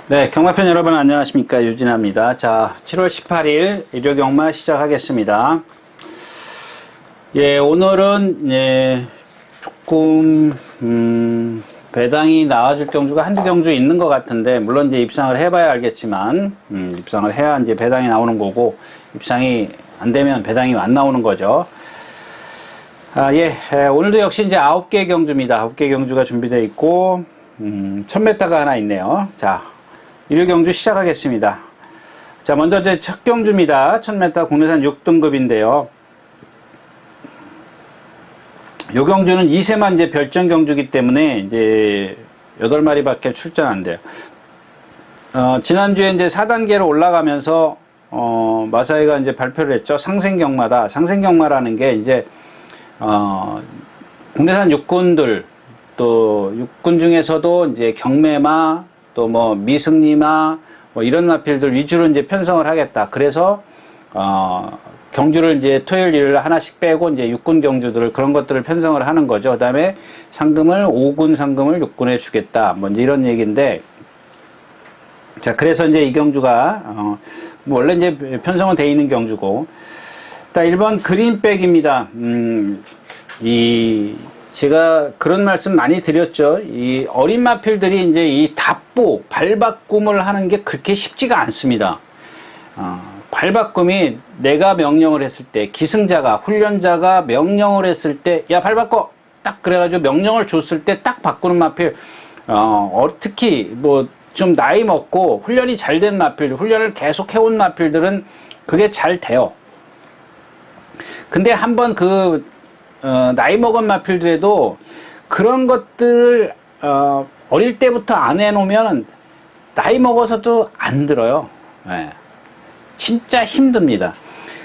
네, 경마편 여러분 안녕하십니까, 유진아입니다. 자, 7월 18일 일요 경마 시작하겠습니다. 예, 오늘은 조금 배당이 나와줄 경주가 한두 경주 있는 것 같은데, 물론 이제 입상을 해봐야 알겠지만, 입상을 해야 이제 배당이 나오는 거고, 입상이 안 되면 배당이 안 나오는 거죠. 오늘도 역시 이제 9개 경주입니다. 9개 경주가 준비되어 있고, 1000m가 하나 있네요. 자, 일요 경주 시작하겠습니다. 자, 먼저 제 첫 경주입니다. 1000m 국내산 6등급인데요. 요 경주는 2세만 이제 별정 경주기 때문에 이제 8마리밖에 출전 안 돼요. 지난주에 이제 4단계로 올라가면서 마사이가 이제 발표를 했죠. 상생경마다. 상생경마라는 게 이제 국내산 육군들, 또 육군 중에서도 이제 경매마, 또 뭐 미승리마, 뭐 이런 마필들 위주로 이제 편성을 하겠다. 그래서 경주를 이제 토요일 일요일 하나씩 빼고 이제 육군 경주들을, 그런 것들을 편성을 하는 거죠. 그다음에 상금을 5군 상금을 6군에 주겠다. 뭐 이제 이런 얘기인데, 자, 그래서 이제 이 경주가 뭐 원래 이제 편성은 돼 있는 경주고, 자, 1번 그린백입니다. 제가 그런 말씀 많이 드렸죠. 이 어린 마필들이 이제 이 답보, 발바꿈을 하는 게 그렇게 쉽지가 않습니다. 발바꿈이 내가 명령을 했을 때, 기승자가, 훈련자가 명령을 했을 때, 야, 발 바꿔! 딱 그래가지고 명령을 줬을 때 딱 바꾸는 마필, 특히 뭐 좀 나이 먹고 훈련이 잘 된 마필, 훈련을 계속 해온 마필들은 그게 잘 돼요. 근데 한번 나이 먹은 마필들에도 그런 것들을 어릴 때부터 안 해놓으면 나이 먹어서도 안 들어요. 네. 진짜 힘듭니다.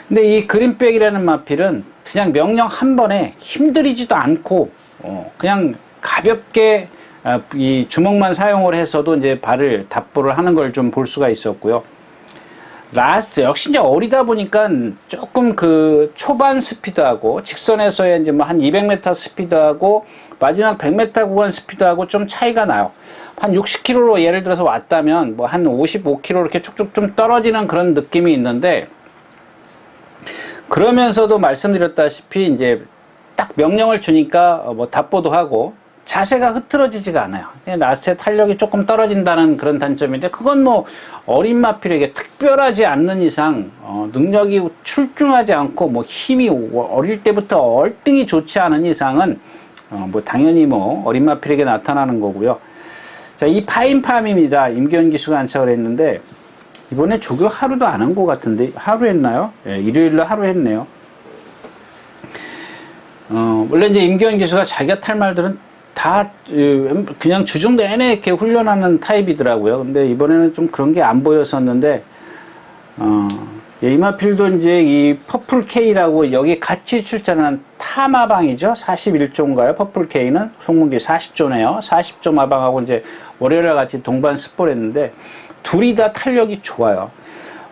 근데 이 그린백이라는 마필은 그냥 명령 한 번에 힘들이지도 않고 그냥 가볍게 이 주먹만 사용을 해서도 이제 발을 답보를 하는 걸 좀 볼 수가 있었고요. 라스트 역시 이제 어리다 보니까 조금 그 초반 스피드하고 직선에서의 이제 뭐 한 200m 스피드하고 마지막 100m 구간 스피드하고 좀 차이가 나요. 한 60km로 예를 들어서 왔다면 뭐 한 55km 이렇게 쭉쭉 좀 떨어지는 그런 느낌이 있는데, 그러면서도 말씀드렸다시피 이제 딱 명령을 주니까 뭐 답보도 하고 자세가 흐트러지지가 않아요. 라스트의 탄력이 조금 떨어진다는 그런 단점인데, 그건 뭐 어린 마필에게 특별하지 않는 이상 능력이 출중하지 않고 뭐 힘이 어릴 때부터 얼등히 좋지 않은 이상은 뭐 당연히 뭐 어린 마필에게 나타나는 거고요. 자, 이 파인팜입니다. 임기현 기수가 안착을 했는데 이번에 조교 하루도 안 한 것 같은데, 하루 했나요? 예, 일요일날 하루 했네요. 원래 이제 임기현 기수가 자기가 탈 말들은 다 그냥 주중 내내 이렇게 훈련하는 타입이더라고요. 근데 이번에는 좀 그런 게 안 보였었는데, 이 마필도 이제 이 퍼플 K라고 여기 같이 출전한 타마방이죠. 41조인가요? 퍼플 K는 송문기 40조네요. 40조 마방하고 이제 월요일에 같이 동반 스포했는데 둘이 다 탄력이 좋아요.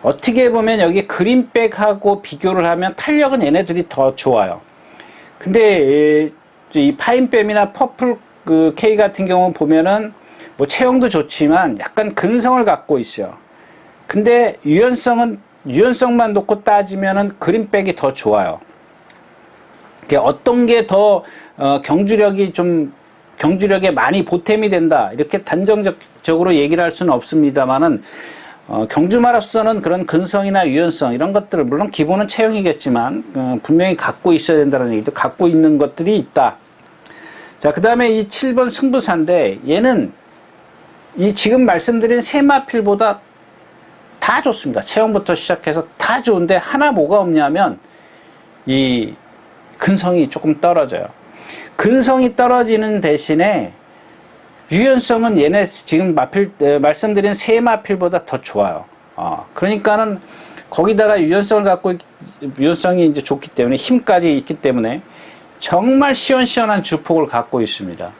어떻게 보면 여기 그린백하고 비교를 하면 탄력은 얘네들이 더 좋아요. 근데 이 파인뱀이나 퍼플 K 같은 경우 보면은 뭐 체형도 좋지만 약간 근성을 갖고 있어요. 근데 유연성만 놓고 따지면은 그린백이 더 좋아요. 어떤 게 더 경주력에 많이 보탬이 된다, 이렇게 단정적으로 얘기를 할 수는 없습니다만은 경주마로서는 그런 근성이나 유연성 이런 것들을, 물론 기본은 체형이겠지만 분명히 갖고 있어야 된다는 얘기도, 갖고 있는 것들이 있다. 자, 그 다음에 이 7번 승부사인데, 얘는 이 지금 말씀드린 세 마필보다 다 좋습니다. 체형부터 시작해서 다 좋은데 하나 뭐가 없냐면 이 근성이 조금 떨어져요. 근성이 떨어지는 대신에 유연성은 얘네 지금 말씀드린 세 마필보다 더 좋아요. 그러니까는 거기다가 유연성이 이제 좋기 때문에, 힘까지 있기 때문에 정말 시원시원한 주폭을 갖고 있습니다.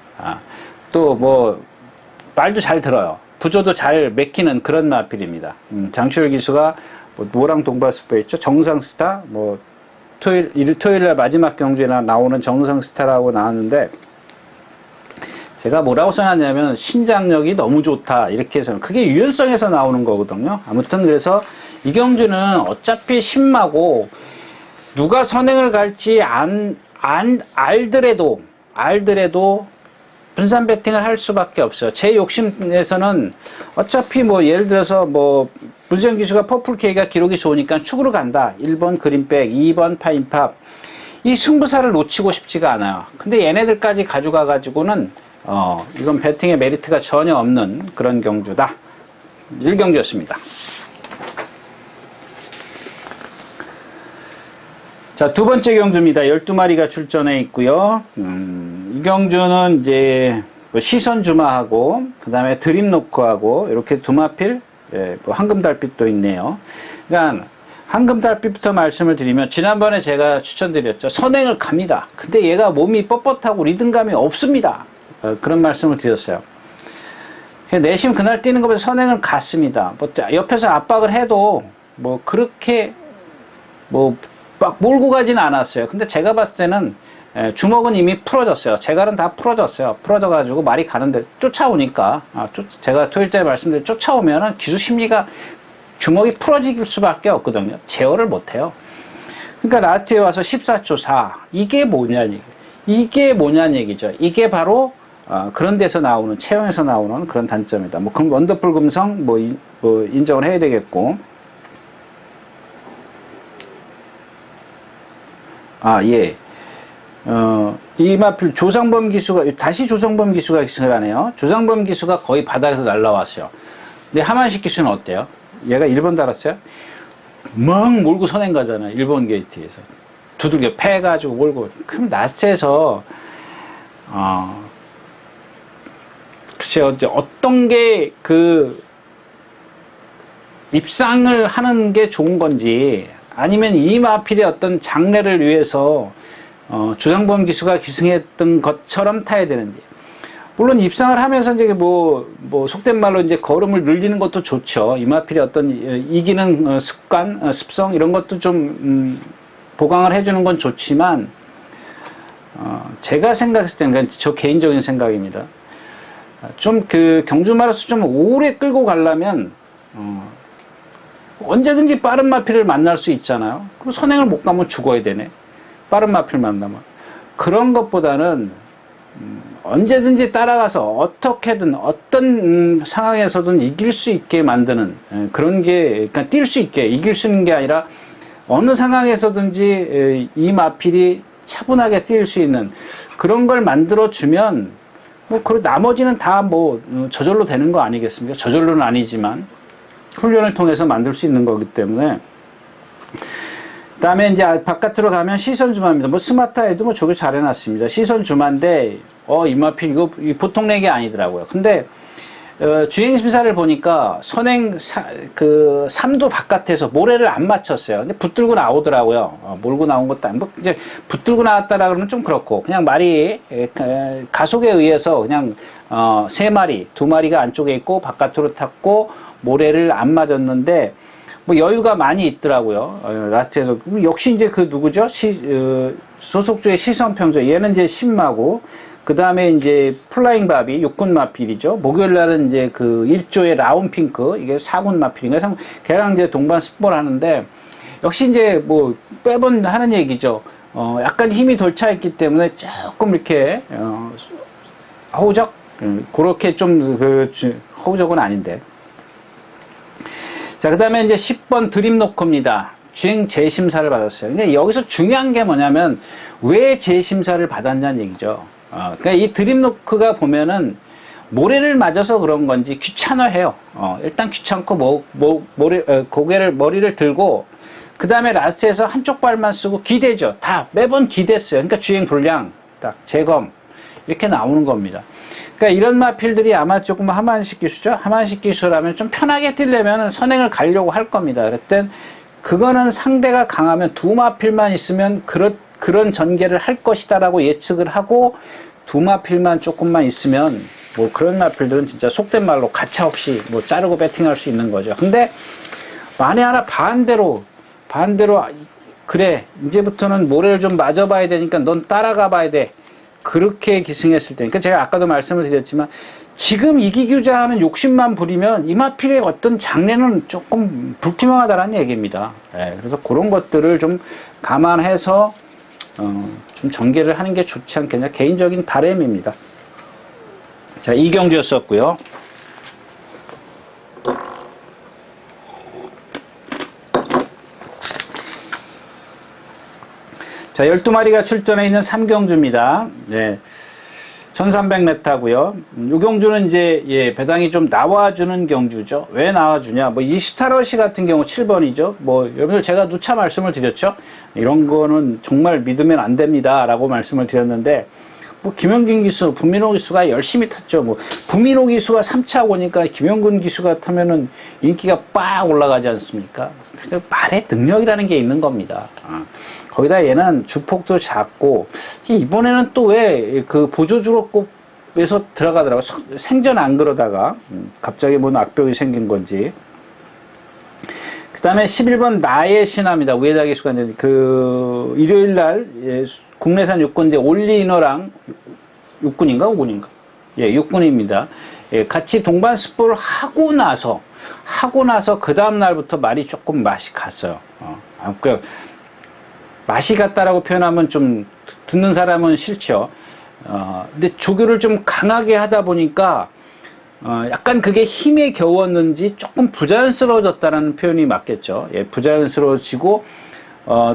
또 뭐 말도 잘 들어요. 부조도 잘 맥히는 그런 마필입니다. 장추열 기수가 뭐 노랑 동바스포 있죠. 정상 스타, 뭐 토요일날 마지막 경주에 나오는 정상 스타라고 나왔는데, 제가 뭐라고 써놨냐면 신장력이 너무 좋다 이렇게 해서 그게 유연성에서 나오는 거거든요. 아무튼 그래서 이경주는 어차피 신마고 누가 선행을 갈지 알더라도 분산 배팅을 할 수밖에 없어요. 제 욕심에서는 어차피 뭐 예를 들어서 뭐 문수영 기수가 퍼플 K가 기록이 좋으니까 축으로 간다. 1번 그린백, 2번 파인팝. 이 승부사를 놓치고 싶지가 않아요. 근데 얘네들까지 가져가 가지고는 이건 배팅의 메리트가 전혀 없는 그런 경주다. 1경주였습니다. 자, 두 번째 경주입니다. 12마리가 출전해 있고요. 이 경주는 이제 시선 주마하고 그 다음에 드림 노크하고 이렇게 두 마필, 뭐 황금달빛도 있네요. 그러니까 황금달빛부터 말씀을 드리면 지난번에 제가 추천드렸죠. 선행을 갑니다. 근데 얘가 몸이 뻣뻣하고 리듬감이 없습니다. 그런 말씀을 드렸어요. 내심 그날 뛰는 것보다 선행을 갔습니다. 뭐 옆에서 압박을 해도 뭐 그렇게 뭐 막 몰고 가지는 않았어요. 근데 제가 봤을 때는 주먹은 이미 풀어졌어요. 제갈은 다 풀어졌어요. 풀어져가지고 말이 가는데 쫓아오니까 제가 토요일째 말씀드린 쫓아오면은 기수 심리가 주먹이 풀어질 수밖에 없거든요. 제어를 못해요. 그러니까 라스트에 와서 14초 4 이게 뭐냐는 얘기죠. 이게 바로 그런 데서 나오는 체형에서 나오는 그런 단점이다. 뭐 그럼 원더풀 금성 뭐 인정을 해야 되겠고. 예. 이 마필 조상범 기수가, 다시 조상범 기수가 기승을 하네요. 조상범 기수가 거의 바닥에서 날라왔어요. 근데 하만식 기수는 어때요? 얘가 1번 달았어요? 막 몰고 선행 가잖아요. 1번 게이트에서. 두들겨 패가지고 몰고. 그럼 라스트에서, 글쎄요, 어떤 게 입상을 하는 게 좋은 건지, 아니면 이 마필의 어떤 장래를 위해서 조상범 기수가 기승했던 것처럼 타야 되는지. 물론 입상을 하면서 이제 뭐 속된 말로 이제 걸음을 늘리는 것도 좋죠. 이 마필의 어떤 이기는 습관, 습성 이런 것도 좀 보강을 해주는 건 좋지만 제가 생각했을 때는 그냥 저 개인적인 생각입니다. 좀 경주 마라스 좀 오래 끌고 가려면 언제든지 빠른 마필을 만날 수 있잖아요. 그럼 선행을 못 가면 죽어야 되네. 빠른 마필 만나면. 그런 것보다는 언제든지 따라가서 어떻게든 어떤 상황에서든 이길 수 있게 만드는 그런 게, 그러니까 뛸 수 있게 이길 수 있는 게 아니라 어느 상황에서든지 이 마필이 차분하게 뛸 수 있는 그런 걸 만들어주면 나머지는 다 저절로 되는 거 아니겠습니까? 저절로는 아니지만 훈련을 통해서 만들 수 있는 거기 때문에. 그다음에 이제 바깥으로 가면 시선 주마입니다. 스마타에도 저게 잘 해놨습니다. 시선 주마인데 이 마필 이거 보통 렉이 아니더라고요. 근데 주행 심사를 보니까 선행 3두 바깥에서 모래를 안 맞췄어요. 근데 붙들고 나오더라고요. 몰고 나온 것도 아니고 이제 붙들고 나왔다라 그러면 좀 그렇고 그냥 말이 가속에 의해서 그냥 3마리, 2마리가 안쪽에 있고 바깥으로 탔고 모래를 안 맞았는데 여유가 많이 있더라고요. 라스트에서. 역시 이제 누구죠? 소속주의 시선평소. 얘는 이제 신마고, 그 다음에 이제 플라잉 바비, 육군 마필이죠. 목요일 날은 이제 1조의 라운 핑크, 이게 4군 마필인가? 걔랑 이제 동반 스포를 하는데, 역시 이제 빼본 하는 얘기죠. 약간 힘이 덜 차 있기 때문에 조금 이렇게, 허우적? 그렇게 좀, 허우적은 아닌데. 자, 그 다음에 이제 10번 드림 노크입니다. 주행 재심사를 받았어요. 그러니까 여기서 중요한 게 뭐냐면, 왜 재심사를 받았냐는 얘기죠. 그러니까 이 드림 노크가 보면은, 모래를 맞아서 그런 건지 귀찮아해요. 일단 귀찮고, 머리를 들고, 그 다음에 라스트에서 한쪽 발만 쓰고 기대죠. 매번 기댔어요. 그러니까 주행 불량, 재검, 이렇게 나오는 겁니다. 그러니까 이런 마필들이 아마 조금 하만식 기수죠. 하만식 기수라면 좀 편하게 뛰려면 선행을 가려고 할 겁니다. 그랬더니 그거는 상대가 강하면 두 마필만 있으면 그런 전개를 할 것이다라고 예측을 하고 두 마필만 조금만 있으면 그런 마필들은 진짜 속된 말로 가차없이 자르고 배팅할 수 있는 거죠. 근데 만에 하나 반대로 그래 이제부터는 모래를 좀 맞아봐야 되니까 넌 따라가 봐야 돼. 그렇게 기승했을 때, 그러니까 제가 아까도 말씀을 드렸지만 지금 이기규자 하는 욕심만 부리면 이마필의 어떤 장래는 조금 불투명하다는 얘기입니다. 예, 그래서 그런 것들을 좀 감안해서 좀 전개를 하는 게 좋지 않겠냐, 개인적인 바람입니다. 자, 이경주였었고요. 자, 12마리가 출전해 있는 3경주입니다. 네. 1300m고요. 이 경주는 이제 배당이 좀 나와주는 경주죠. 왜 나와주냐? 뭐 이스타러시 같은 경우 7번이죠. 뭐 여러분들 제가 누차 말씀을 드렸죠. 이런 거는 정말 믿으면 안 됩니다라고 말씀을 드렸는데, 뭐 김영균 기수, 부민호 기수가 열심히 탔죠. 뭐 부민호 기수가 3차 오니까 김영균 기수가 타면은 인기가 빡 올라가지 않습니까? 그래서 말의 능력이라는 게 있는 겁니다. 거기다 얘는 주폭도 작고, 이번에는 또 왜 그 보조주로급에서 들어가더라고. 생전 안 그러다가 갑자기 뭔 악병이 생긴 건지. 그 다음에 11번 나의 신화입니다. 우에다 기수가 이제 그 일요일날 국내산 육군제 올리너랑 육군인가 5군인가? 예, 육군입니다. 예, 같이 동반 스포를 하고 나서 그 다음 날부터 말이 조금 맛이 갔어요. 맛이 갔다라고 표현하면 좀 듣는 사람은 싫죠. 근데 조교를 좀 강하게 하다 보니까 약간 그게 힘에 겨웠는지 조금 부자연스러워졌다는 표현이 맞겠죠. 예, 부자연스러워지고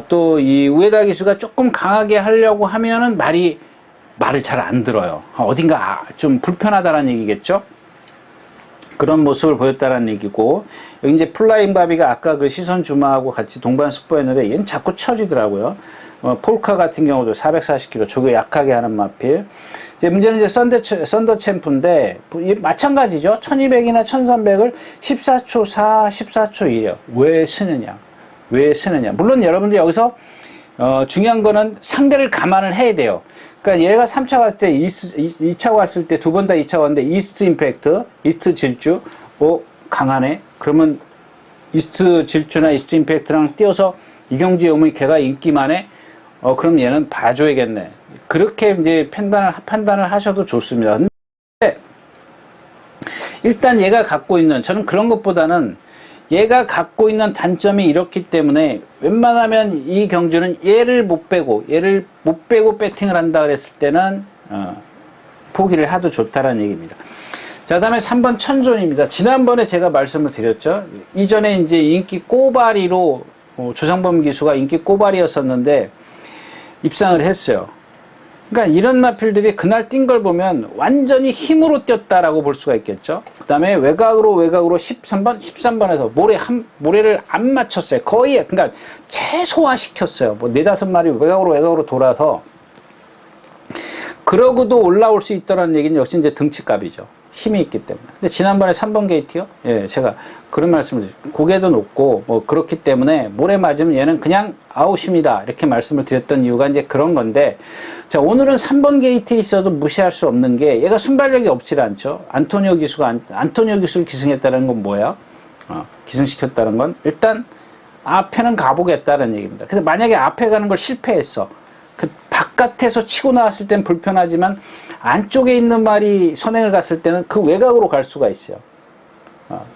또 이 우에다 기수가 조금 강하게 하려고 하면은 말을 잘 안 들어요. 어딘가 좀 불편하다는 얘기겠죠. 그런 모습을 보였다는 얘기고, 여기 이제 플라잉 바비가 아까 그 시선 주마하고 같이 동반 스포했는데 얘는 자꾸 쳐지더라고요. 폴카 같은 경우도 440km 조교 약하게 하는 마필. 이제 문제는 이제 썬더 챔프인데 마찬가지죠. 1200이나 1300을 14초 4, 14초 1이요. 왜 쓰느냐? 물론 여러분들 여기서 중요한 거는 상대를 감안을 해야 돼요. 그러니까 얘가 3차 갔을 때 2차 왔을 때 두 번 다 2차 왔는데 이스트 임팩트, 이스트 질주 강하네. 그러면 이스트 질주나 이스트 임팩트랑 띄어서 이경주의 오면 걔가 인기만해. 그럼 얘는 봐줘야겠네. 그렇게 이제 판단을 하셔도 좋습니다. 근데 일단 얘가 갖고 있는, 저는 그런 것보다는 얘가 갖고 있는 단점이 이렇기 때문에 웬만하면 이 경주는 얘를 못 빼고 배팅을 한다 그랬을 때는 포기를 하도 좋다라는 얘기입니다. 자, 다음에 3번 천존입니다. 지난번에 제가 말씀을 드렸죠. 이전에 이제 인기 꼬바리로 조상범 기수가 인기 꼬바리였었는데 입상을 했어요. 그러니까 이런 마필들이 그날 뛴 걸 보면 완전히 힘으로 뛰었다라고 볼 수가 있겠죠. 그 다음에 외곽으로 13번에서 모래를 안 맞췄어요. 거의, 그러니까 최소화시켰어요. 뭐 4-5마리 외곽으로 돌아서. 그러고도 올라올 수 있다는 얘기는 역시 이제 등치값이죠. 힘이 있기 때문에. 근데 지난번에 3번 게이트요? 예, 제가 그런 말씀을 드렸죠. 고개도 높고, 뭐, 그렇기 때문에 모래 맞으면 얘는 그냥 아웃입니다. 이렇게 말씀을 드렸던 이유가 이제 그런 건데, 자, 오늘은 3번 게이트에 있어도 무시할 수 없는 게 얘가 순발력이 없질 않죠. 안토니오 기수를 기승했다는 건 뭐야? 기승시켰다는 건 일단 앞에는 가보겠다는 얘기입니다. 그래서 만약에 앞에 가는 걸 실패했어. 그 바깥에서 치고 나왔을 땐 불편하지만 안쪽에 있는 말이 선행을 갔을 때는 그 외곽으로 갈 수가 있어요.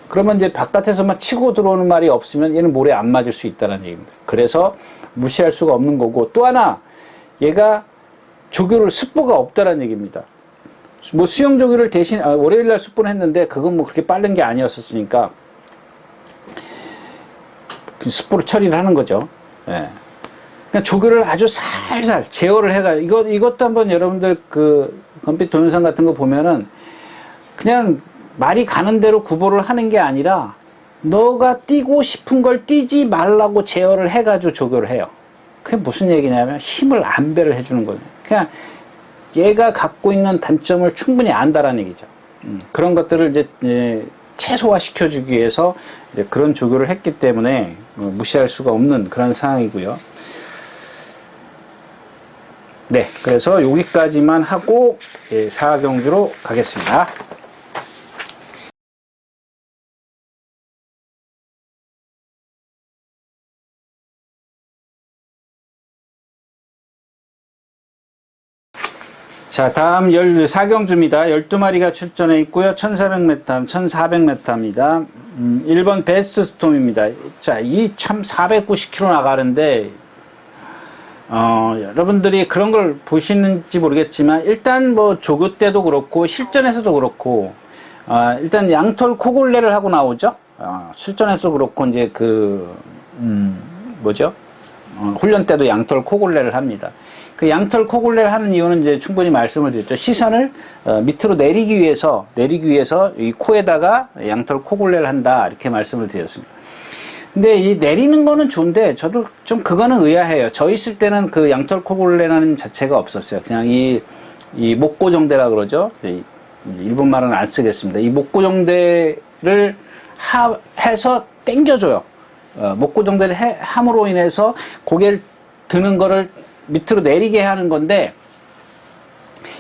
그러면 이제 바깥에서만 치고 들어오는 말이 없으면 얘는 모래 안 맞을 수 있다는 얘기입니다. 그래서 무시할 수가 없는 거고, 또 하나 얘가 조교를 스포가 없다는 얘기입니다. 뭐 수영 조교를 대신 월요일날 스포를 했는데 그건 뭐 그렇게 빠른 게 아니었었으니까 스포를 처리를 하는 거죠. 예. 그러니까 조교를 아주 살살 제어를 해가 이것도 한번 여러분들 그 건빛 동영상 같은 거 보면은 그냥 말이 가는 대로 구보를 하는 게 아니라 너가 뛰고 싶은 걸 뛰지 말라고 제어를 해가지고 조교를 해요. 그게 무슨 얘기냐면 힘을 안배를 해주는 거예요. 그냥 얘가 갖고 있는 단점을 충분히 안다라는 얘기죠. 그런 것들을 이제 최소화 시켜주기 위해서 이제 그런 조교를 했기 때문에 무시할 수가 없는 그런 상황이고요. 네, 그래서 여기까지만 하고 4경주로 가겠습니다. 자, 다음 14경주입니다. 12마리가 출전해 있고요. 1400m, 1400m입니다. 1번 베스트 스톰입니다. 자, 이 참 490km 나가는데, 여러분들이 그런 걸 보시는지 모르겠지만, 일단 뭐 조교 때도 그렇고, 실전에서도 그렇고, 일단 양털 코골레를 하고 나오죠. 실전에서 그렇고, 이제 훈련 때도 양털 코골레를 합니다. 그 양털 코골레를 하는 이유는 이제 충분히 말씀을 드렸죠. 시선을 밑으로 내리기 위해서 이 코에다가 양털 코골레를 한다. 이렇게 말씀을 드렸습니다. 근데 이 내리는 거는 좋은데 저도 좀 그거는 의아해요. 저 있을 때는 그 양털 코골레라는 자체가 없었어요. 그냥 이 목고정대라 그러죠. 일본 말은 안 쓰겠습니다. 이 목고정대를 해서 당겨줘요. 목고정대를 함으로 인해서 고개를 드는 거를 밑으로 내리게 하는 건데,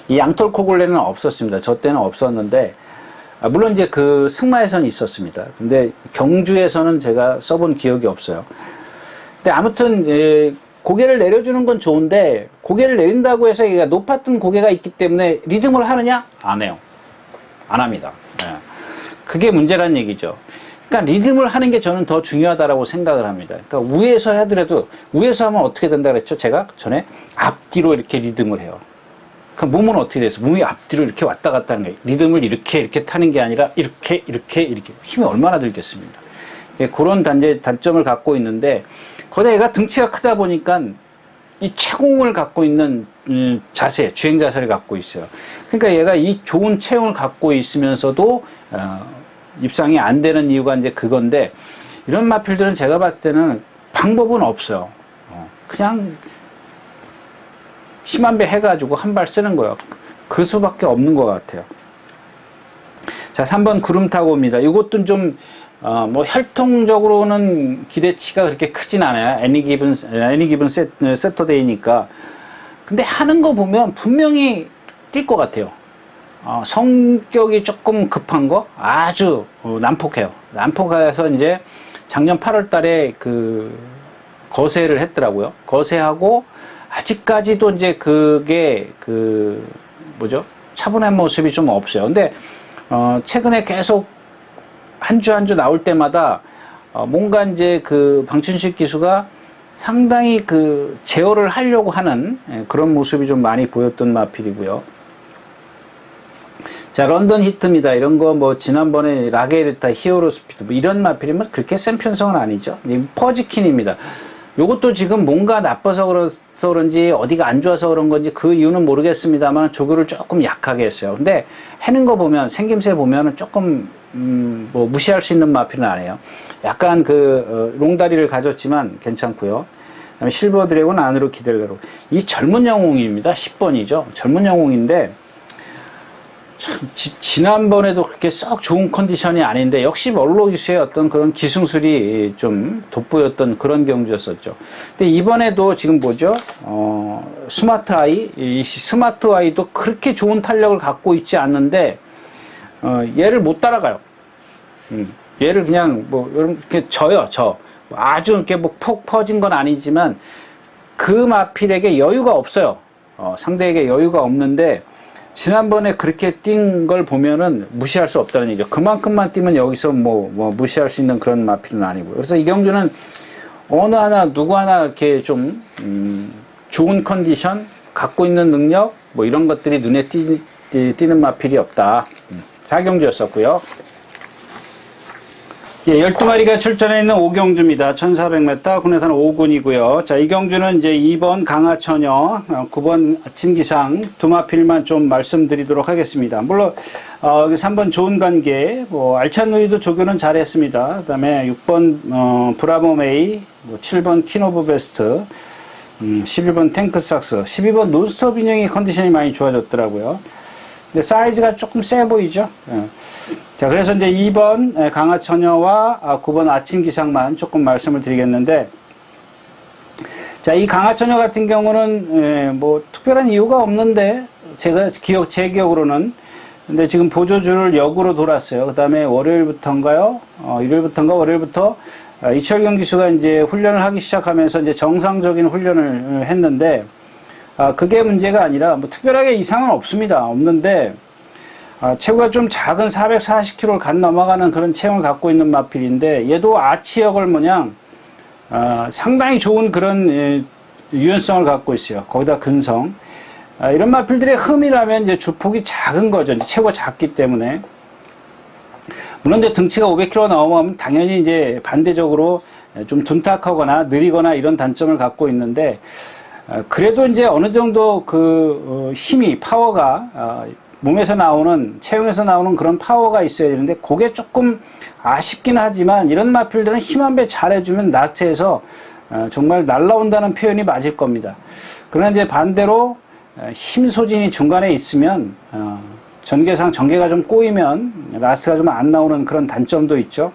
이 양털 코골레는 없었습니다. 저 때는 없었는데, 물론 이제 그 승마에서는 있었습니다. 근데 경주에서는 제가 써본 기억이 없어요. 근데 아무튼 고개를 내려주는 건 좋은데, 고개를 내린다고 해서 얘가 높았던 고개가 있기 때문에 리듬을 하느냐? 안 해요. 안 합니다. 그게 문제란 얘기죠. 그러니까 리듬을 하는 게 저는 더 중요하다고 생각을 합니다. 그러니까 위에서 하더라도, 위에서 하면 어떻게 된다 그랬죠? 제가 전에 앞뒤로 이렇게 리듬을 해요. 그럼 몸은 어떻게 돼서 몸이 앞뒤로 이렇게 왔다 갔다 하는 거예요. 리듬을 이렇게 타는 게 아니라 이렇게 힘이 얼마나 들겠습니까? 그런 단점을 갖고 있는데, 거기다 얘가 등치가 크다 보니까 이 체공을 갖고 있는 자세, 주행 자세를 갖고 있어요. 그러니까 얘가 이 좋은 체형을 갖고 있으면서도 입상이 안 되는 이유가 이제 그건데, 이런 마필들은 제가 봤을 때는 방법은 없어요. 그냥 심한 배 해가지고 한 발 쓰는 거예요. 그 수밖에 없는 것 같아요. 자, 3번 구름타고입니다. 이것도 좀 혈통적으로는 기대치가 그렇게 크진 않아요. 애니 기븐 세터데이니까. 근데 하는 거 보면 분명히 뛸 것 같아요. 성격이 조금 급한 거 아주 난폭해요. 난폭해서 이제 작년 8월 달에 거세를 했더라고요. 거세하고 아직까지도 이제 그게 차분한 모습이 좀 없어요. 근데 최근에 계속 한 주 한 주 나올 때마다 뭔가 이제 방춘식 기수가 상당히 제어를 하려고 하는 그런 모습이 좀 많이 보였던 마필이고요. 자, 런던 히트입니다. 이런 거 지난번에 라게르타, 히어로 스피드 이런 마필이면 그렇게 센 편성은 아니죠. 퍼지킨입니다. 요것도 지금 뭔가 나빠서 그런지 어디가 안 좋아서 그런 건지 그 이유는 모르겠습니다만 조교를 조금 약하게 했어요. 근데 해는 거 보면, 생김새 보면은 조금 무시할 수 있는 마필은 아니에요. 약간 롱다리를 가졌지만 괜찮고요. 그다음에 실버 드래곤 안으로 기댈래로. 이 젊은 영웅입니다. 10번이죠. 젊은 영웅인데 참 지난번에도 그렇게 썩 좋은 컨디션이 아닌데 역시 멀로 기수의 어떤 그런 기승술이 좀 돋보였던 그런 경주였었죠. 근데 이번에도 지금 뭐죠? 스마트 아이, 이 스마트 아이도 그렇게 좋은 탄력을 갖고 있지 않는데 얘를 못 따라가요. 얘를 그냥 이렇게 져요. 아주 이렇게 폭 퍼진 건 아니지만 그 마필에게 여유가 없어요. 상대에게 여유가 없는데 지난번에 그렇게 뛴 걸 보면은 무시할 수 없다는 얘기죠. 그만큼만 뛰면 여기서 무시할 수 있는 그런 마필은 아니고요. 그래서 이 경주는 누구 하나 이렇게 좀 좋은 컨디션, 갖고 있는 능력 이런 것들이 눈에 띄는 마필이 없다. 4경주였었고요. 예, 12마리가 출전해 있는 5경주입니다. 1400m, 국내산 5군이고요. 자, 이 경주는 이제 2번 강하처녀, 9번 아침기상 두 마필만 좀 말씀드리도록 하겠습니다. 물론, 여기 3번 좋은 관계, 알찬 누이도 조교는 잘했습니다. 그 다음에 6번, 브라보 메이, 7번 퀸오브 베스트, 11번 탱크삭스, 12번 논스톱 인형의 컨디션이 많이 좋아졌더라고요. 근데 사이즈가 조금 세 보이죠? 예. 자, 그래서 이제 2번 강하처녀와 9번 아침기상만 조금 말씀을 드리겠는데, 자, 이 강하처녀 같은 경우는 특별한 이유가 없는데 제 기억으로는 근데 지금 보조줄을 역으로 돌았어요. 그 다음에 월요일부터인가요? 월요일부터 이철경 기수가 이제 훈련을 하기 시작하면서 이제 정상적인 훈련을 했는데 그게 문제가 아니라 뭐 특별하게 이상은 없습니다. 없는데 체구가 좀 작은 440kg를 간 넘어가는 그런 체형을 갖고 있는 마필인데 얘도 아치역을 모양 상당히 좋은 그런 유연성을 갖고 있어요. 거기다 근성. 이런 마필들의 흠이라면 이제 주폭이 작은 거죠. 체구가 작기 때문에. 물론 이제 등치가 500kg 넘어가면 당연히 이제 반대적으로 좀 둔탁하거나 느리거나 이런 단점을 갖고 있는데, 그래도 이제 어느 정도 힘이, 파워가, 몸에서 나오는, 체형에서 나오는 그런 파워가 있어야 되는데, 그게 조금 아쉽긴 하지만, 이런 마필들은 힘 한 배 잘해주면 라스트에서 정말 날라온다는 표현이 맞을 겁니다. 그러나 이제 반대로 힘 소진이 중간에 있으면, 전개가 좀 꼬이면 라스트가 좀 안 나오는 그런 단점도 있죠.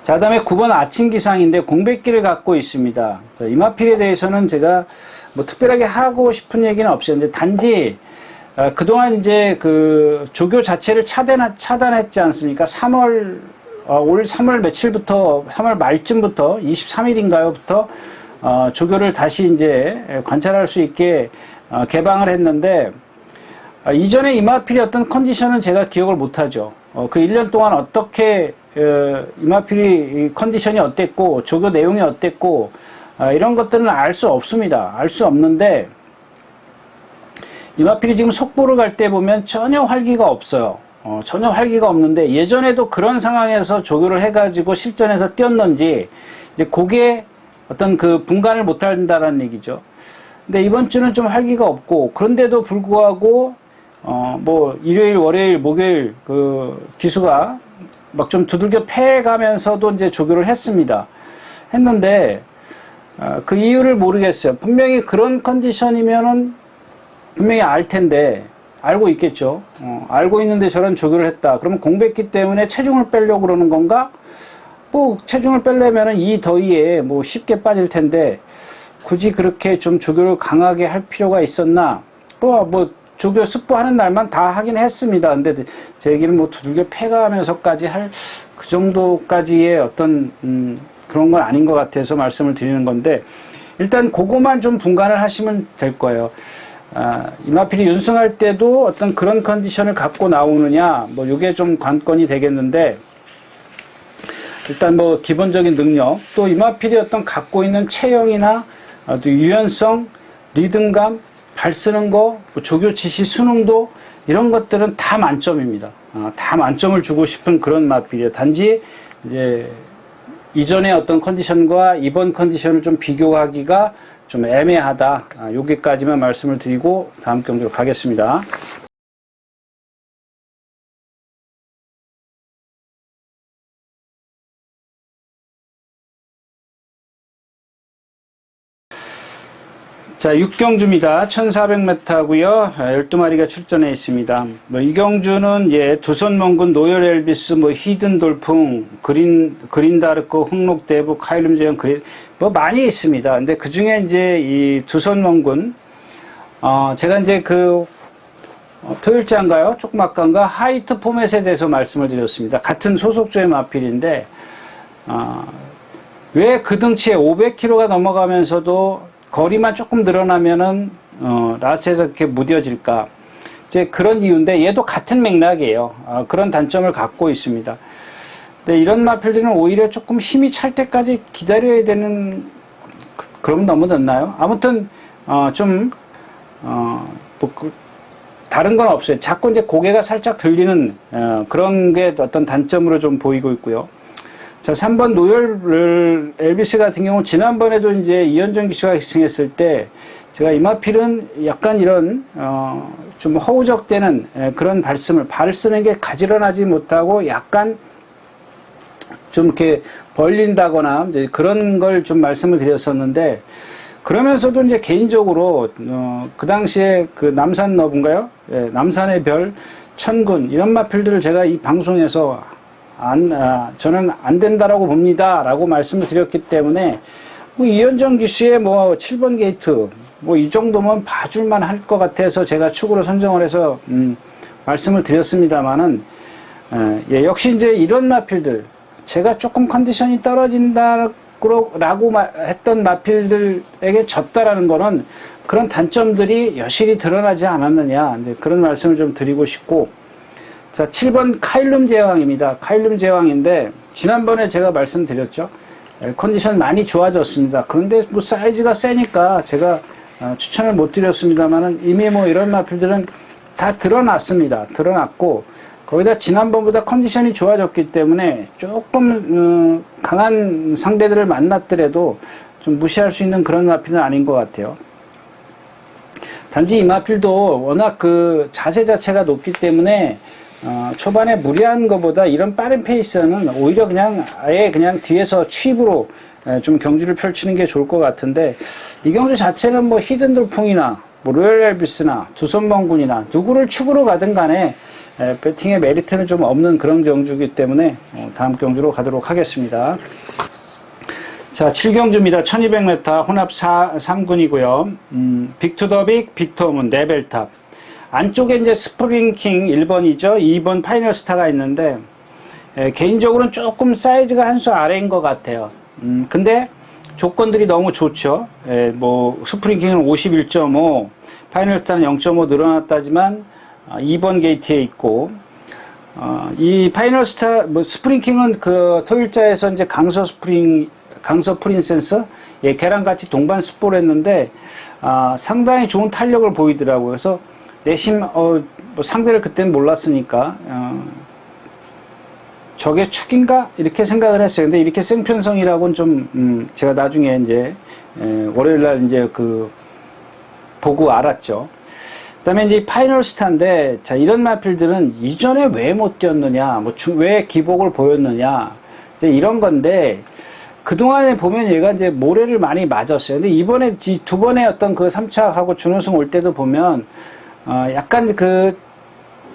자, 그 다음에 9번 아침기상인데 공백기를 갖고 있습니다. 자, 이 마필에 대해서는 제가 뭐 특별하게 하고 싶은 얘기는 없었는데, 단지 그동안 이제 조교 자체를 차단했지 않습니까? 올 3월 며칠부터, 3월 말쯤부터 23일인가요부터 조교를 다시 이제 관찰할 수 있게 개방을 했는데, 이전에 이마필이 어떤 컨디션은 제가 기억을 못하죠. 그 1년 동안 어떻게 이마필이 컨디션이 어땠고 조교 내용이 어땠고 이런 것들은 알 수 없습니다. 알 수 없는데, 이마필이 지금 속보를 갈 때 보면 전혀 활기가 없어요. 전혀 활기가 없는데, 예전에도 그런 상황에서 조교를 해가지고 실전에서 뛰었는지 이제 그게 어떤 분간을 못한다는 얘기죠. 근데 이번 주는 좀 활기가 없고, 그런데도 불구하고 뭐 일요일, 월요일, 목요일 기수가 막 좀 두들겨 패가면서도 이제 조교를 했는데 그 이유를 모르겠어요. 분명히 그런 컨디션이면은 분명히 알 텐데, 알고 있겠죠. 알고 있는데 저런 조교를 했다. 그러면 공백기 때문에 체중을 빼려고 그러는 건가? 뭐 체중을 빼려면은 이 더위에 뭐 쉽게 빠질 텐데 굳이 그렇게 좀 조교를 강하게 할 필요가 있었나? 뭐 조교 스포하는 날만 다 하긴 했습니다. 근데 제 얘기는 뭐 두들겨 패가면서까지 할 그 정도까지의 어떤 그런 건 아닌 것 같아서 말씀을 드리는 건데, 일단 그거만 좀 분간을 하시면 될 거예요. 이마필이 연승할 때도 어떤 그런 컨디션을 갖고 나오느냐, 뭐 요게 좀 관건이 되겠는데, 일단 뭐 기본적인 능력, 또 이마필이 어떤 갖고 있는 체형이나 또 유연성, 리듬감, 발 쓰는 거, 뭐 조교 지시 수능도, 이런 것들은 다 만점입니다. 다 만점을 주고 싶은 그런 마필이에요. 단지 이제 이전의 어떤 컨디션과 이번 컨디션을 좀 비교하기가 좀 애매하다. 여기까지만 말씀을 드리고 다음 경기로 가겠습니다. 자, 6경주입니다. 1400m고요. 12마리가 출전해 있습니다. 뭐 이 경주는 두손몽군, 노열 엘비스, 뭐 히든 돌풍, 그린다르크, 흥록대부, 카일름제형, 뭐 많이 있습니다. 근데 그 중에 이제 이 두손몽군, 제가 이제 토요일자인가요? 조금 아까인가? 하이트 포맷에 대해서 말씀을 드렸습니다. 같은 소속조의 마필인데, 왜 그 등치에 500kg가 넘어가면서도 거리만 조금 늘어나면은 라스트에서 이렇게 무뎌질까? 이제 그런 이유인데, 얘도 같은 맥락이에요. 그런 단점을 갖고 있습니다. 근데 이런 마필들은 오히려 조금 힘이 찰 때까지 기다려야 되는, 그럼 너무 늦나요? 아무튼 다른 건 없어요. 자꾸 이제 고개가 살짝 들리는 그런 게 어떤 단점으로 좀 보이고 있고요. 자, 3번 노열 엘비스 같은 경우 지난번에도 이제 이현정 기수가 기승했을 때 제가 이마필은 약간 이런 좀 허우적대는 그런 발을 쓰는 게 가지런하지 못하고 약간 좀 이렇게 벌린다거나 이제 그런 걸 좀 말씀을 드렸었는데, 그러면서도 이제 개인적으로 그 당시에 남산 너브인가요? 남산의 별, 천군 이런 마필들을 제가 이 방송에서 저는 안 된다라고 봅니다 라고 말씀을 드렸기 때문에, 뭐 이현정 기수의 뭐 7번 게이트 뭐 이 정도면 봐줄만 할 것 같아서 제가 축으로 선정을 해서 말씀을 드렸습니다만은, 역시 이제 이런 마필들, 제가 조금 컨디션이 떨어진다라고 했던 마필들에게 졌다라는 거는 그런 단점들이 여실히 드러나지 않았느냐, 이제 그런 말씀을 좀 드리고 싶고. 자, 7번 카일룸 제왕입니다. 카일룸 제왕인데 지난번에 제가 말씀드렸죠. 컨디션 많이 좋아졌습니다. 그런데 뭐 사이즈가 세니까 제가 추천을 못 드렸습니다만은 이미 뭐 이런 마필들은 다 드러났습니다. 드러났고 거기다 지난번보다 컨디션이 좋아졌기 때문에 조금 강한 상대들을 만났더라도 좀 무시할 수 있는 그런 마필은 아닌 것 같아요. 단지 이 마필도 워낙 그 자세 자체가 높기 때문에 초반에 무리한 것보다 이런 빠른 페이스는 오히려 그냥 아예 그냥 뒤에서 취입으로 좀 경주를 펼치는 게 좋을 것 같은데, 이 경주 자체는 뭐 히든 돌풍이나 뭐 로열 엘비스나 두선멍군이나 누구를 축으로 가든 간에 배팅의 메리트는 좀 없는 그런 경주이기 때문에 다음 경주로 가도록 하겠습니다. 자, 7경주입니다. 1200m 혼합 3군이고요. 빅투더빅, 빅터문, 레벨탑. 안쪽에 이제 스프링킹 1번이죠. 2번 파이널 스타가 있는데, 개인적으로는 조금 사이즈가 한 수 아래인 것 같아요. 근데 조건들이 너무 좋죠. 뭐, 스프링킹은 51.5, 파이널 스타는 0.5 늘어났다지만, 2번 게이트에 있고, 이 파이널 스타, 뭐, 스프링킹은 그 토일자에서 이제 강서 프린세스, 걔랑 같이 동반 스포를 했는데, 상당히 좋은 탄력을 보이더라고요. 그래서 내심, 뭐 상대를 그때는 몰랐으니까, 저게 축인가? 이렇게 생각을 했어요. 근데 이렇게 생편성이라고는 좀, 제가 나중에 이제, 월요일날 이제 보고 알았죠. 그 다음에 이제 파이널 스타인데, 자, 이런 마필들은 이전에 왜 못 뛰었느냐, 뭐, 왜 기복을 보였느냐, 이제 이런 건데, 그동안에 보면 얘가 이제 모래를 많이 맞았어요. 근데 이번에 두 번의 어떤 그 3차하고 준우승 올 때도 보면, 약간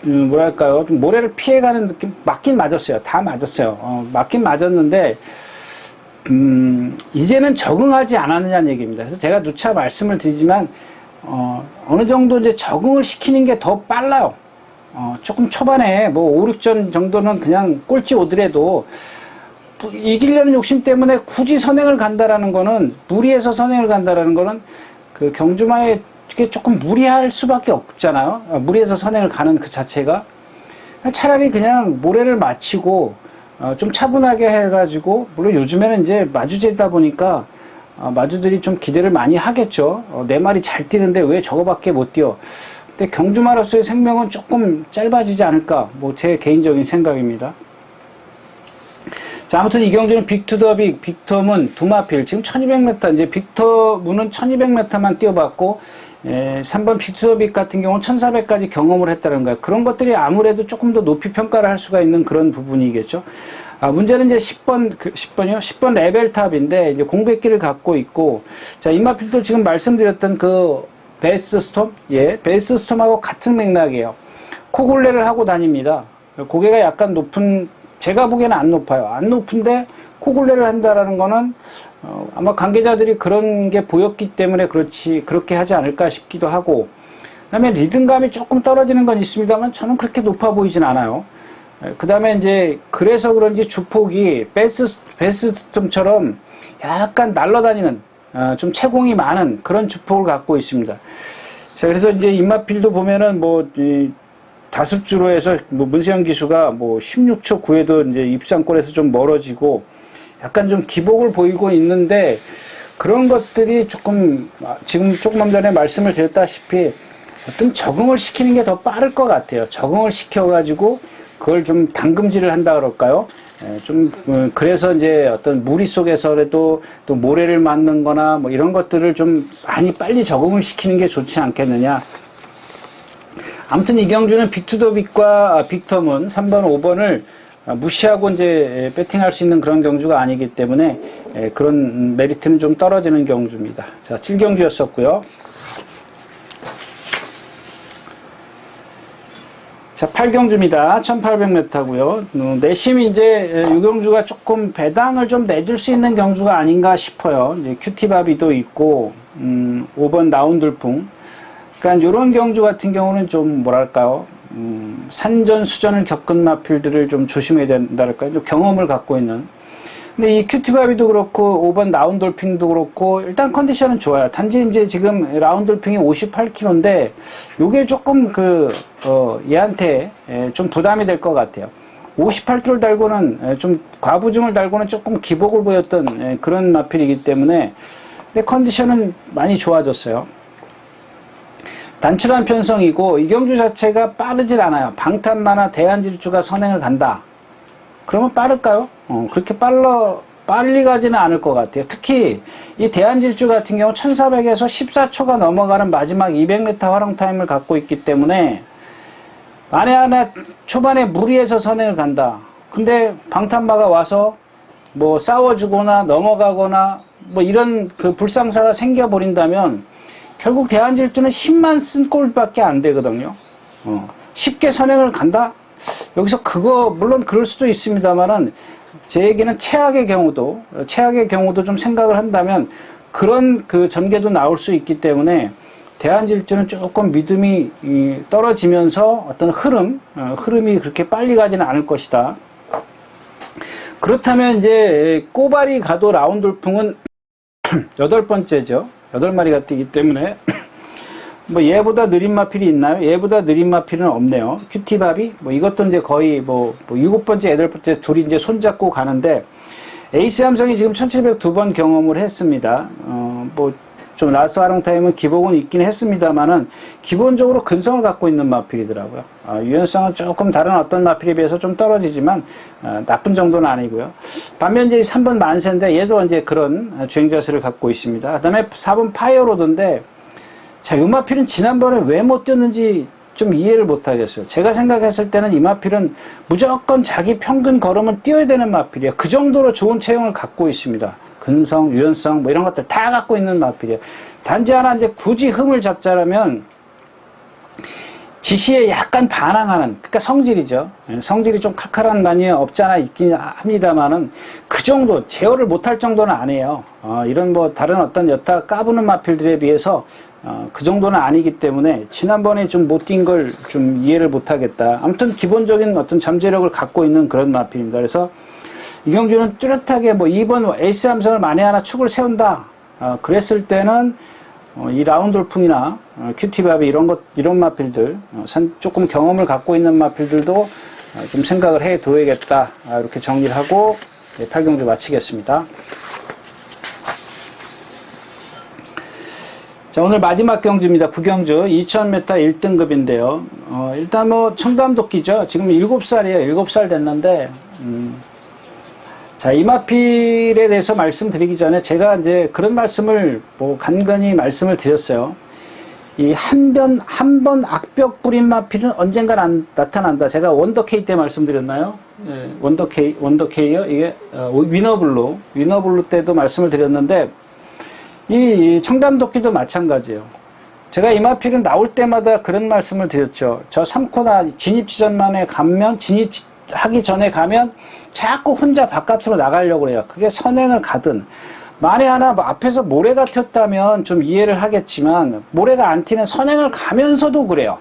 뭐랄까요. 좀 모래를 피해가는 느낌? 맞긴 맞았어요. 다 맞았어요. 맞긴 맞았는데, 이제는 적응하지 않았느냐는 얘기입니다. 그래서 제가 누차 말씀을 드리지만, 어느 정도 이제 적응을 시키는 게 더 빨라요. 조금 초반에 뭐 5, 6전 정도는 그냥 꼴찌 오더라도, 이기려는 욕심 때문에 굳이 선행을 간다라는 거는, 무리해서 선행을 간다라는 거는, 그 경주마에 조금 무리할 수밖에 없잖아요. 무리해서 선행을 가는 그 자체가. 차라리 그냥 모래를 맞히고, 좀 차분하게 해가지고, 물론 요즘에는 이제 마주제다 보니까, 마주들이 좀 기대를 많이 하겠죠. 내 말이 잘 뛰는데 왜 저거밖에 못 뛰어. 근데 경주마로서의 생명은 조금 짧아지지 않을까. 뭐 제 개인적인 생각입니다. 자, 아무튼 이 경주는 빅투더빅, 빅터문, 두마필. 지금 1200m, 이제 빅터문은 1200m만 뛰어봤고, 3번 빅투더빅 같은 경우는 1400까지 경험을 했다는 거예요. 그런 것들이 아무래도 조금 더 높이 평가를 할 수가 있는 그런 부분이겠죠. 문제는 이제 10번이요? 레벨탑인데, 이제 공백기를 갖고 있고, 자, 이마필도 지금 말씀드렸던 그 베이스 스톰? 베이스 스톰하고 같은 맥락이에요. 코골레를 하고 다닙니다. 고개가 약간 높은, 제가 보기에는 안 높아요. 안 높은데 코골레를 한다라는 거는 아마 관계자들이 그런 게 보였기 때문에 그렇게 하지 않을까 싶기도 하고, 그 다음에 리듬감이 조금 떨어지는 건 있습니다만 저는 그렇게 높아 보이진 않아요. 그 다음에 이제 그래서 그런지 주폭이 베스트톰처럼 약간 날아다니는 좀 채공이 많은 그런 주폭을 갖고 있습니다. 자, 그래서 이제 임마필도 보면은 뭐 다습주로 해서 뭐 문세영 기수가 뭐 16초 9에도 이제 입상골에서 좀 멀어지고 약간 좀 기복을 보이고 있는데, 그런 것들이 조금 지금 조금 전에 말씀을 드렸다시피 어떤 적응을 시키는 게 더 빠를 것 같아요. 적응을 시켜가지고 그걸 좀 당금질을 한다 그럴까요? 그래서 이제 어떤 무리 속에서라도 또 모래를 맞는 거나 뭐 이런 것들을 좀 많이 빨리 적응을 시키는 게 좋지 않겠느냐. 아무튼 이 경주는 빅투더빅과 빅터문 3번, 5번을 무시하고 이제 배팅할 수 있는 그런 경주가 아니기 때문에 그런 메리트는 좀 떨어지는 경주입니다. 자, 7경주였었고요. 자, 8경주입니다. 1800m고요. 내심이 이제 이 경주가 조금 배당을 좀 내줄 수 있는 경주가 아닌가 싶어요. 이제 큐티바비도 있고 5번 나운돌풍. 그러니까 이런 경주 같은 경우는 좀 뭐랄까요, 산전수전을 겪은 마필들을 좀 조심해야 된다랄까요, 좀 경험을 갖고 있는. 근데 이 큐티바비도 그렇고 5번 라운돌핑도 그렇고 일단 컨디션은 좋아요. 단지 이제 지금 라운돌핑이 58kg인데 요게 조금 얘한테 좀 부담이 될 것 같아요. 58kg 달고는 좀 과부중을 달고는 조금 기복을 보였던 그런 마필이기 때문에 근데 컨디션은 많이 좋아졌어요. 단출한 편성이고 이경주 자체가 빠르질 않아요. 방탄마나 대한질주가 선행을 간다. 그러면 빠를까요? 그렇게 빨리 가지는 않을 것 같아요. 특히 이 대한질주 같은 경우 1400에서 14초가 넘어가는 마지막 200m 활용 타임을 갖고 있기 때문에 만에 하나 초반에 무리해서 선행을 간다. 근데 방탄마가 와서 뭐 싸워주거나 넘어가거나 뭐 이런 그 불상사가 생겨버린다면 결국 대한질주는 힘만 쓴 꼴밖에 안 되거든요. 쉽게 선행을 간다? 여기서 물론 그럴 수도 있습니다만은 제 얘기는 최악의 경우도 좀 생각을 한다면 그런 그 전개도 나올 수 있기 때문에 대한질주는 조금 믿음이 떨어지면서 어떤 흐름이 그렇게 빨리 가지는 않을 것이다. 그렇다면 이제 꼬발이 가도 라운돌풍은 8번째죠. 8마리가 뛰기 때문에 뭐 얘보다 느린 마필이 있나요? 얘보다 느린 마필은 없네요. 큐티밥이 뭐 이것도 이제 거의 뭐 7번째, 8번째 둘이 이제 손잡고 가는데 에이스 함성이 지금 1702번 경험을 했습니다. 뭐 좀 라스트 활용 타임은 기복은 있긴 했습니다만은 기본적으로 근성을 갖고 있는 마필이더라고요. 유연성은 조금 다른 어떤 마필에 비해서 좀 떨어지지만 나쁜 정도는 아니고요. 반면 이제 3번 만세인데 얘도 이제 그런 주행 자세를 갖고 있습니다. 그다음에 4번 파이어로드인데 자, 이 마필은 지난번에 왜 못 뛰었는지 좀 이해를 못 하겠어요. 제가 생각했을 때는 이 마필은 무조건 자기 평균 걸음은 뛰어야 되는 마필이에요. 그 정도로 좋은 체형을 갖고 있습니다. 근성, 유연성 뭐 이런 것들 다 갖고 있는 마필이에요. 단지 하나 이제 굳이 흠을 잡자라면 지시에 약간 반항하는, 그러니까 성질이죠. 성질이 좀 칼칼한 많이 없지 않아 있긴 합니다만은 그 정도 제어를 못할 정도는 아니에요. 이런 뭐 다른 어떤 여타 까부는 마필들에 비해서 그 정도는 아니기 때문에 지난번에 좀 못 뛴 걸 좀 이해를 못하겠다. 아무튼 기본적인 어떤 잠재력을 갖고 있는 그런 마필입니다. 그래서 이경주는 뚜렷하게 뭐 2번 에이스 함성을 만에 하나 축을 세운다. 그랬을 때는 이 라운돌풍이나 큐티밥이 이런 마필들, 조금 경험을 갖고 있는 마필들도 좀 생각을 해 둬야겠다. 이렇게 정리를 하고 8경주 마치겠습니다. 자, 오늘 마지막 경주입니다. 9경주 2000m 1등급인데요. 일단 뭐 청담도끼죠. 지금 7살이에요. 7살 됐는데 자, 이 마필에 대해서 말씀드리기 전에 제가 이제 그런 말씀을 뭐 간간히 말씀을 드렸어요. 이 한 번 악벽 뿌린 마필은 언젠가 나타난다. 제가 원더케이 때 말씀드렸나요? 예, 원더케이요? 이게 위너블루 때도 말씀을 드렸는데 이 청담도끼도 마찬가지예요. 제가 이 마필은 나올 때마다 그런 말씀을 드렸죠. 저 3코나 진입지점만에 가면 진입하기 전에 가면 자꾸 혼자 바깥으로 나가려고 그래요. 그게 선행을 가든 만에 하나 뭐 앞에서 모래가 튀었다면 좀 이해를 하겠지만 모래가 안 튀는 선행을 가면서도 그래요.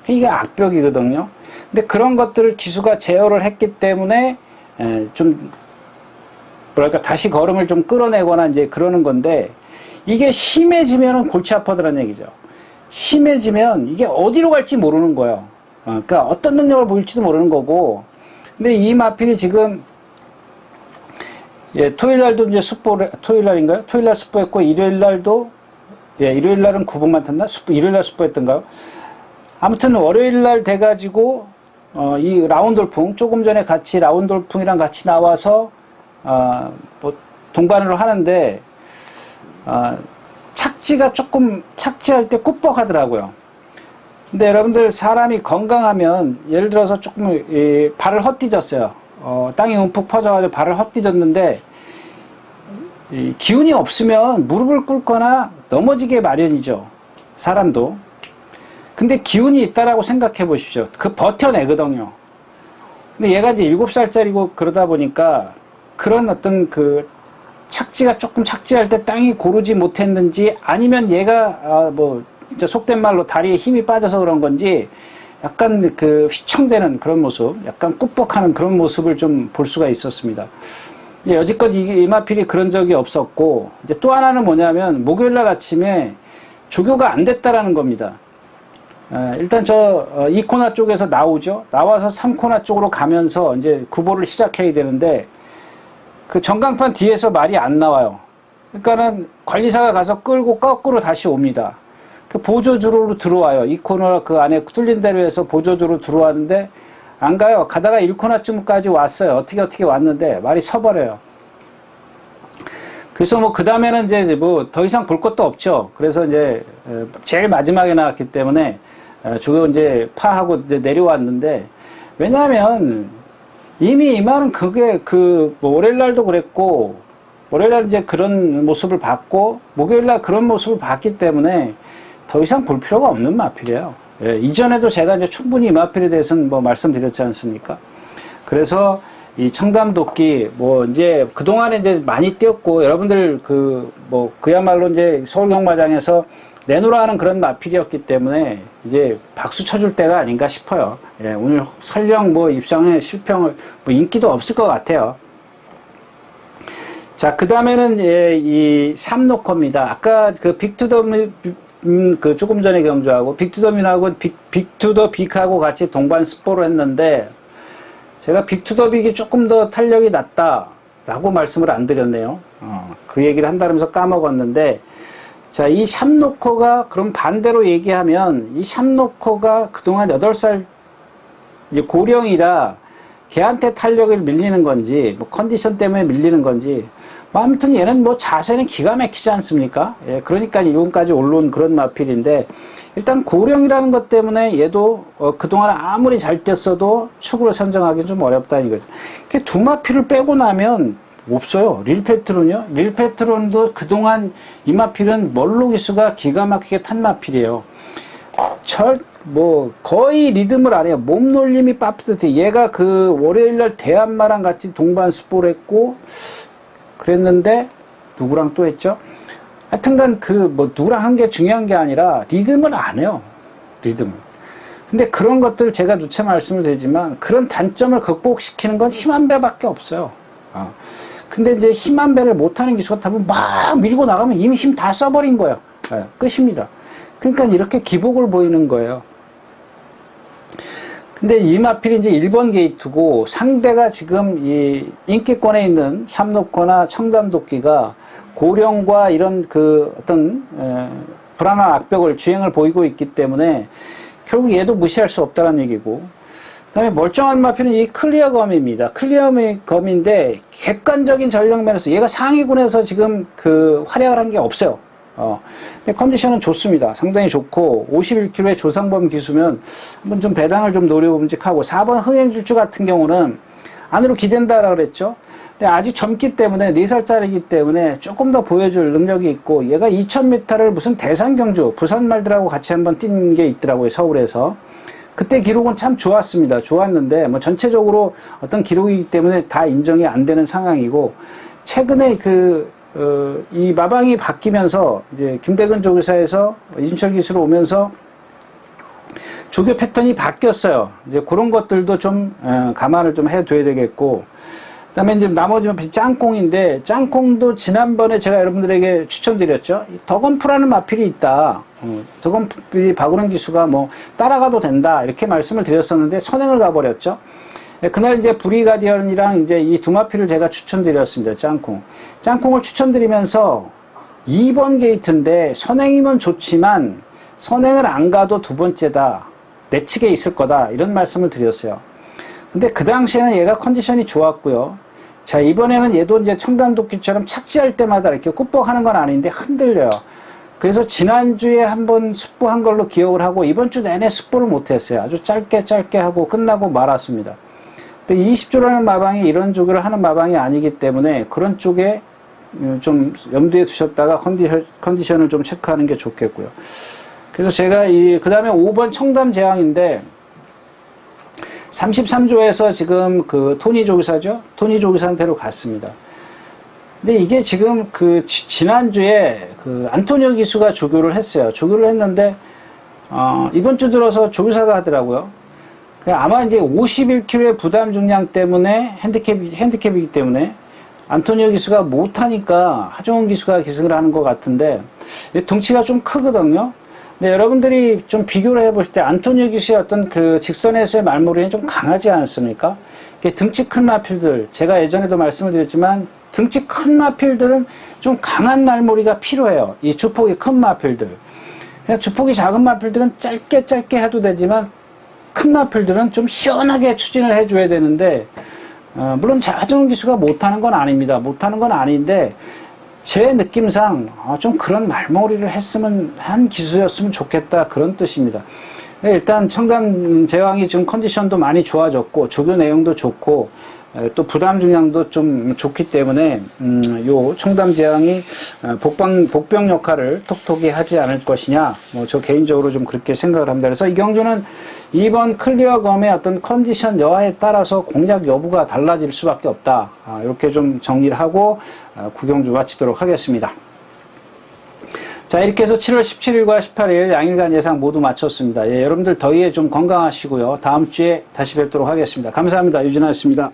이게 악벽이거든요. 근데 그런 것들을 기수가 제어를 했기 때문에 좀 뭐랄까 다시 걸음을 좀 끌어내거나 이제 그러는 건데 이게 심해지면은 골치 아파더라는 얘기죠. 심해지면 이게 어디로 갈지 모르는 거예요. 그러니까 어떤 능력을 보일지도 모르는 거고. 근데 이 마필이 지금 토요일날도 이제 토요일날인가요? 토요일날 습보했고 일요일날도 일요일날은 9번만 탔나? 일요일날 습보했던가요? 아무튼 월요일날 돼가지고 이 라운돌풍 조금 전에 같이 라운돌풍이랑 같이 나와서 뭐 동반으로 하는데 착지할 때 꾹뻑하더라고요. 근데 여러분들 사람이 건강하면 예를 들어서 조금 발을 헛디뎠어요. 땅이 움푹 퍼져가지고 발을 헛디뎠는데 기운이 없으면 무릎을 꿇거나 넘어지게 마련이죠. 사람도. 근데 기운이 있다라고 생각해 보십시오. 그 버텨내거든요. 근데 얘가 이제 7살짜리고 그러다 보니까 그런 어떤 그 착지할 때 땅이 고르지 못했는지 아니면 얘가 뭐 진짜 속된 말로 다리에 힘이 빠져서 그런 건지 약간 그 휘청대는 그런 모습, 약간 꾹뻑하는 그런 모습을 좀 볼 수가 있었습니다. 여지껏 이마필이 그런 적이 없었고, 이제 또 하나는 뭐냐면, 목요일날 아침에 조교가 안 됐다라는 겁니다. 일단 2코너 쪽에서 나오죠. 나와서 3코너 쪽으로 가면서 이제 구보를 시작해야 되는데, 그 전광판 뒤에서 말이 안 나와요. 그러니까는 관리사가 가서 끌고 거꾸로 다시 옵니다. 그 보조주로로 들어와요. 2코너 그 안에 뚫린 대로 해서 보조주로 들어왔는데, 안 가요. 가다가 1코너쯤까지 왔어요. 어떻게 왔는데 말이 서버려요. 그래서 뭐 그 다음에는 이제 뭐 더 이상 볼 것도 없죠. 그래서 이제 제일 마지막에 나왔기 때문에 조교 이제 파하고 이제 내려왔는데, 왜냐하면 이미 이 말은 그게 뭐 월요일날도 그랬고, 월요일날 이제 그런 모습을 봤고, 목요일날 그런 모습을 봤기 때문에 더 이상 볼 필요가 없는 마필이에요. 예, 이전에도 제가 이제 충분히 이 마필에 대해서는 뭐 말씀드렸지 않습니까? 그래서 이 청담도끼, 뭐 이제 그동안에 이제 많이 뛰었고, 여러분들 그야말로 이제 서울경마장에서 내놓으라 하는 그런 마필이었기 때문에 이제 박수 쳐줄 때가 아닌가 싶어요. 예, 오늘 설령 뭐 입상에 실평을, 뭐 인기도 없을 것 같아요. 자, 그 다음에는 예, 이 삼노커입니다. 아까 그 빅투더미, 그 조금 전에 경주하고 빅투더민하고 빅투더 빅하고 같이 동반 스포를 했는데, 제가 빅투더 빅이 조금 더 탄력이 낮다라고 말씀을 안 드렸네요. 그 얘기를 한다면서 까먹었는데, 자, 이 샵노커가 그럼 반대로 얘기하면, 이 샵노커가 그동안 8살 이제 고령이라 걔한테 탄력을 밀리는 건지, 뭐 컨디션 때문에 밀리는 건지, 뭐 아무튼 얘는 뭐 자세는 기가 막히지 않습니까? 예, 그러니까 이번까지 올라온 그런 마필인데, 일단 고령이라는 것 때문에 얘도 그동안 아무리 잘 뛰었어도 축으로 선정하기 좀 어렵다 이거죠. 두 마필을 빼고 나면 없어요. 릴페트론이요. 릴페트론도 그동안 이 마필은 멀로 기수가 기가 막히게 탄 마필이에요. 거의 리듬을 안 해요. 몸놀림이 빠듯해. 얘가 그 월요일날 대한마랑 같이 동반 스포를 했고, 그랬는데, 누구랑 또 했죠? 하여튼간 누구랑 한 게 중요한 게 아니라, 리듬을 안 해요. 리듬을. 근데 그런 것들 제가 누차 말씀을 드리지만, 그런 단점을 극복시키는 건 힘 한 배밖에 없어요. 근데 이제 힘 한 배를 못하는 기수가 타면 막 밀고 나가면 이미 힘 다 써버린 거예요. 네, 끝입니다. 그러니까 이렇게 기복을 보이는 거예요. 근데 이 마필이 이제 1번 게이트고, 상대가 지금 이 인기권에 있는 삼노커나 청담도끼가 고령과 이런 어떤 불안한 악벽을 주행을 보이고 있기 때문에 결국 얘도 무시할 수 없다는 얘기고, 그 다음에 멀쩡한 마필은 이 클리어검입니다. 클리어검인데 객관적인 전력 면에서 얘가 상위군에서 지금 활약을 한 게 없어요. 근데 컨디션은 좋습니다. 상당히 좋고, 51kg의 조상범 기수면 한번 좀 배당을 좀 노려봄직하고, 4번 흥행질주 같은 경우는 안으로 기댄다라고 그랬죠. 근데 아직 젊기 때문에 4살짜리이기 때문에 조금 더 보여줄 능력이 있고, 얘가 2000m를 무슨 대산경주, 부산 말들하고 같이 한번 뛴 게 있더라고요, 서울에서. 그때 기록은 참 좋았습니다. 좋았는데, 뭐 전체적으로 어떤 기록이기 때문에 다 인정이 안 되는 상황이고, 최근에 이 마방이 바뀌면서 이제 김대근 조교사에서 이준철 기수로 오면서 조교 패턴이 바뀌었어요. 이제 그런 것들도 좀 감안을 좀 해둬야 되겠고, 그다음에 이제 나머지 짱콩인데, 짱콩도 지난번에 제가 여러분들에게 추천드렸죠. 덕원프라는 마필이 있다. 덕원프이 박은영 기수가 뭐 따라가도 된다 이렇게 말씀을 드렸었는데 선행을 가버렸죠. 그날 이제 브리가디언이랑 이제 이 두 마필을 제가 추천드렸습니다. 짱콩을 추천드리면서 2번 게이트인데 선행이면 좋지만 선행을 안 가도 두 번째다. 내 측에 있을 거다. 이런 말씀을 드렸어요. 근데 그 당시에는 얘가 컨디션이 좋았고요. 자, 이번에는 얘도 이제 청담도끼처럼 착지할 때마다 이렇게 꾹뻑하는 건 아닌데 흔들려요. 그래서 지난주에 한번 습보한 걸로 기억을 하고 이번 주 내내 습보를 못했어요. 아주 짧게 하고 끝나고 말았습니다. 20조라는 마방이 이런 조교를 하는 마방이 아니기 때문에 그런 쪽에 좀 염두에 두셨다가 컨디션을 좀 체크하는 게 좋겠고요. 그래서 제가 그 다음에 5번 청담재앙인데 33조에서 지금 토니 조교사죠? 토니 조교사한테로 갔습니다. 근데 이게 지금 지난주에 안토니오 기수가 조교를 했어요. 조교를 했는데, 이번 주 들어서 조교사가 하더라고요. 아마 이제 51kg의 부담 중량 때문에 핸디캡이기 때문에 안토니오 기수가 못하니까 하정우 기수가 기승을 하는 것 같은데, 덩치가 좀 크거든요. 근데 여러분들이 좀 비교를 해보실 때 안토니오 기수의 어떤 그 직선에서의 말머리는 좀 강하지 않습니까? 등치 큰 마필들, 제가 예전에도 말씀을 드렸지만 등치 큰 마필들은 좀 강한 말머리가 필요해요. 이 주폭이 큰 마필들. 그냥 주폭이 작은 마필들은 짧게 해도 되지만 큰 마필들은 좀 시원하게 추진을 해줘야 되는데, 물론 하정우 기수가 못하는 건 아닙니다. 못하는 건 아닌데, 제 느낌상 좀 그런 말머리를 한 기수였으면 좋겠다, 그런 뜻입니다. 일단 청담 제왕이 지금 컨디션도 많이 좋아졌고 조교 내용도 좋고 또 부담 중량도 좀 좋기 때문에 요 청담 제왕이 복병 역할을 톡톡히 하지 않을 것이냐, 뭐 저 개인적으로 좀 그렇게 생각을 합니다. 그래서 이 경주는 이번 클리어검의 어떤 컨디션 여하에 따라서 공략 여부가 달라질 수밖에 없다, 이렇게 좀 정리를 하고 구경주 마치도록 하겠습니다. 자, 이렇게 해서 7월 17일과 18일 양일간 예상 모두 마쳤습니다. 여러분들 더위에 좀 건강하시고요. 다음 주에 다시 뵙도록 하겠습니다. 감사합니다. 유진아였습니다.